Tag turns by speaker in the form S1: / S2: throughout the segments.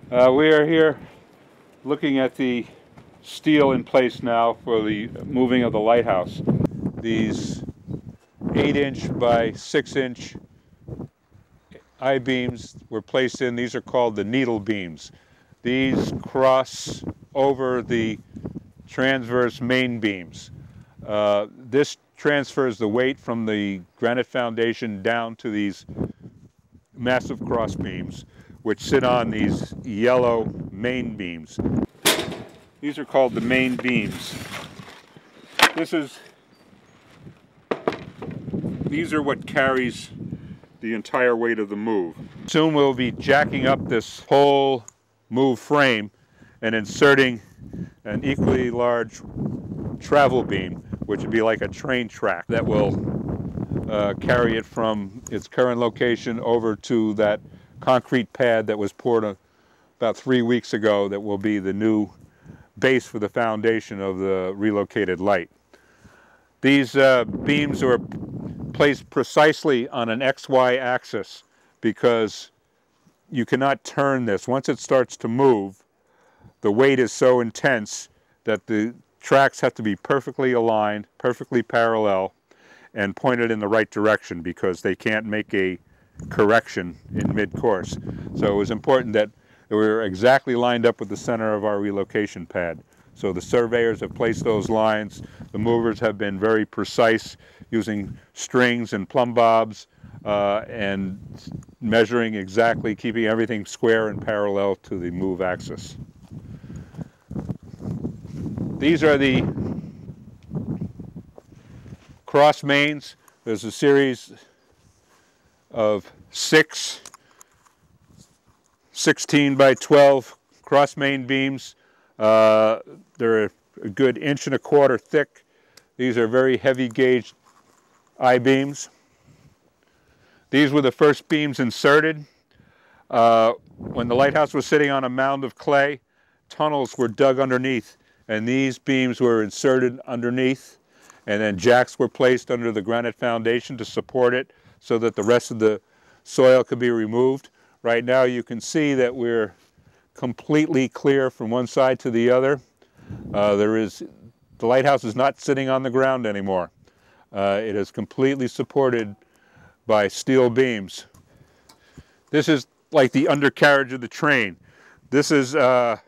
S1: We are here looking at the steel in place now for the moving of the lighthouse. These 8-inch by 6-inch I-beams were placed in. These are called the needle beams. These cross over the transverse main beams. This transfers the weight from the granite foundation down to these massive cross beams, which sit on these yellow main beams. These are called the main beams. These are what carries the entire weight of the move. Soon we'll be jacking up this whole move frame and inserting an equally large travel beam, which would be like a train track that will carry it from its current location over to that concrete pad that was poured about 3 weeks ago that will be the new base for the foundation of the relocated light. These beams are placed precisely on an XY axis because you cannot turn this. Once it starts to move, the weight is so intense that the tracks have to be perfectly aligned, perfectly parallel, and pointed in the right direction because they can't make a correction in mid-course. So it was important that we were exactly lined up with the center of our relocation pad. So the surveyors have placed those lines. The movers have been very precise using strings and plumb bobs and measuring exactly, keeping everything square and parallel to the move axis. These are the cross mains. There's a series of 6 16 by 12 cross main beams. They're a good 1.25 inches thick. These are very heavy gauge I-beams. These were the first beams inserted. When the lighthouse was sitting on a mound of clay, tunnels were dug underneath, and these beams were inserted underneath, and then jacks were placed under the granite foundation to support it so that the rest of the soil could be removed. Right now you can see that we're completely clear from one side to the other. The lighthouse is not sitting on the ground anymore. It is completely supported by steel beams. This is like the undercarriage of the train. This is, there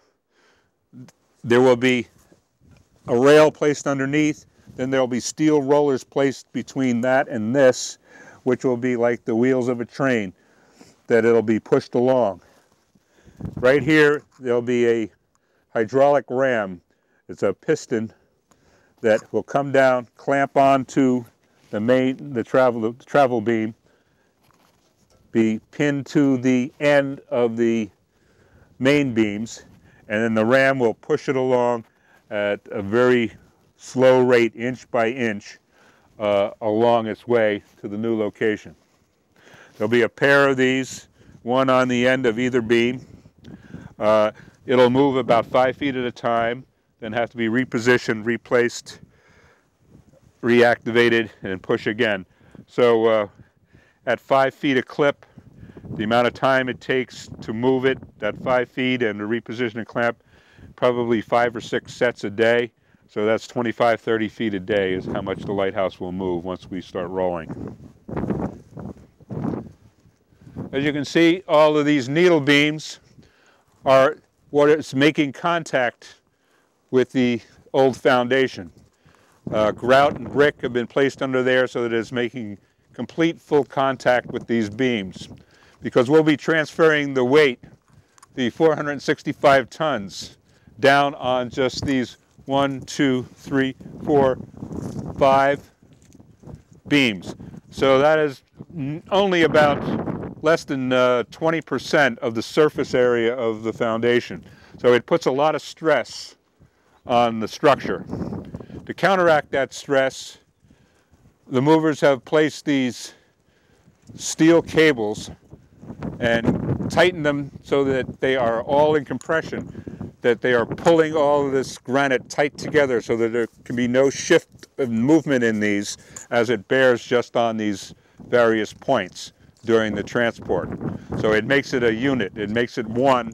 S1: will be a rail placed underneath, then there will be steel rollers placed between that and this, which will be like the wheels of a train, that it'll be pushed along. Right here, there'll be a hydraulic ram. It's a piston that will come down, clamp onto the travel beam, be pinned to the end of the main beams, and then the ram will push it along at a very slow rate, inch by inch, along its way to the new location. There'll be a pair of these, one on the end of either beam. It'll move about 5 feet at a time, then have to be repositioned, replaced, reactivated, and push again. So at 5 feet a clip, the amount of time it takes to move it, that 5 feet, and to reposition and clamp, probably 5 or 6 sets a day. So that's 25, 30 feet a day is how much the lighthouse will move once we start rolling. As you can see, all of these needle beams are what is making contact with the old foundation. Grout and brick have been placed under there so that it's making complete full contact with these beams. Because we'll be transferring the weight, the 465 tons, down on just these 1, 2, 3, 4, 5 beams. So that is only about less than 20% of the surface area of the foundation. So it puts a lot of stress on the structure. To counteract that stress, the movers have placed these steel cables and tightened them so that they are all in compression, that they are pulling all of this granite tight together so that there can be no shift of movement in these as it bears just on these various points during the transport. So it makes it a unit, it makes it one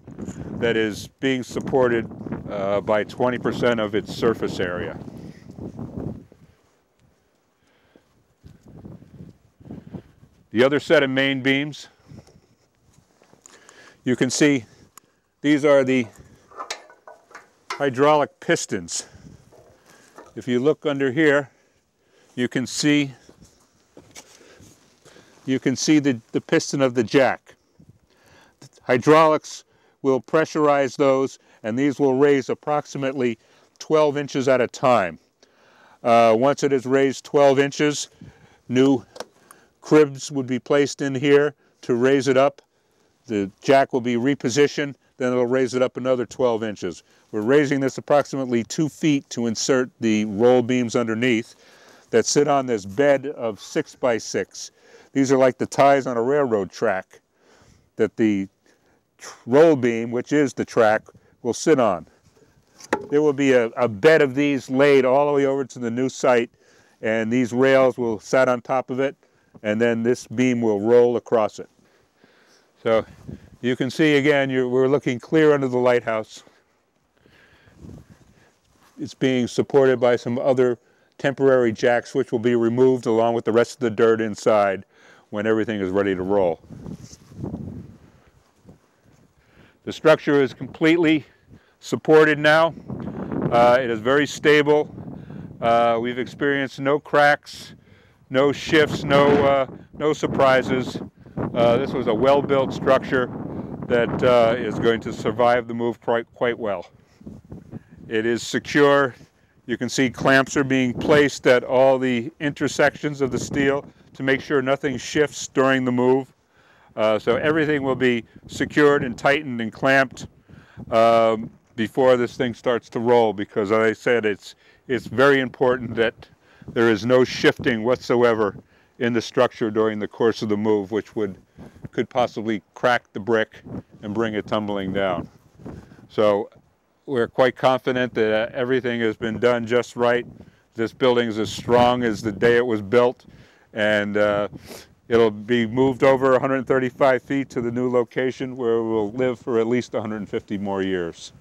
S1: that is being supported by 20% of its surface area. The other set of main beams, you can see these are the hydraulic pistons. If you look under here, you can see the piston of the jack. Hydraulics will pressurize those, and these will raise approximately 12 inches at a time. Once it is raised 12 inches, new cribs would be placed in here to raise it up. The jack will be repositioned, then it'll raise it up another 12 inches. We're raising this approximately 2 feet to insert the roll beams underneath that sit on this bed of 6x6. These are like the ties on a railroad track that the roll beam, which is the track, will sit on. There will be a bed of these laid all the way over to the new site, and these rails will sit on top of it, and then this beam will roll across it. So you can see again, we're looking clear under the lighthouse. It's being supported by some other temporary jacks which will be removed along with the rest of the dirt inside when everything is ready to roll. The structure is completely supported now. It is very stable. We've experienced no cracks, no shifts, no surprises. This was a well-built structure that is going to survive the move quite well. It is secure. You can see clamps are being placed at all the intersections of the steel to make sure nothing shifts during the move. So everything will be secured and tightened and clamped before this thing starts to roll, because as I said, it's very important that there is no shifting whatsoever in the structure during the course of the move, which could possibly crack the brick and bring it tumbling down. So we're quite confident that everything has been done just right. This building is as strong as the day it was built, and it'll be moved over 135 feet to the new location where we'll live for at least 150 more years.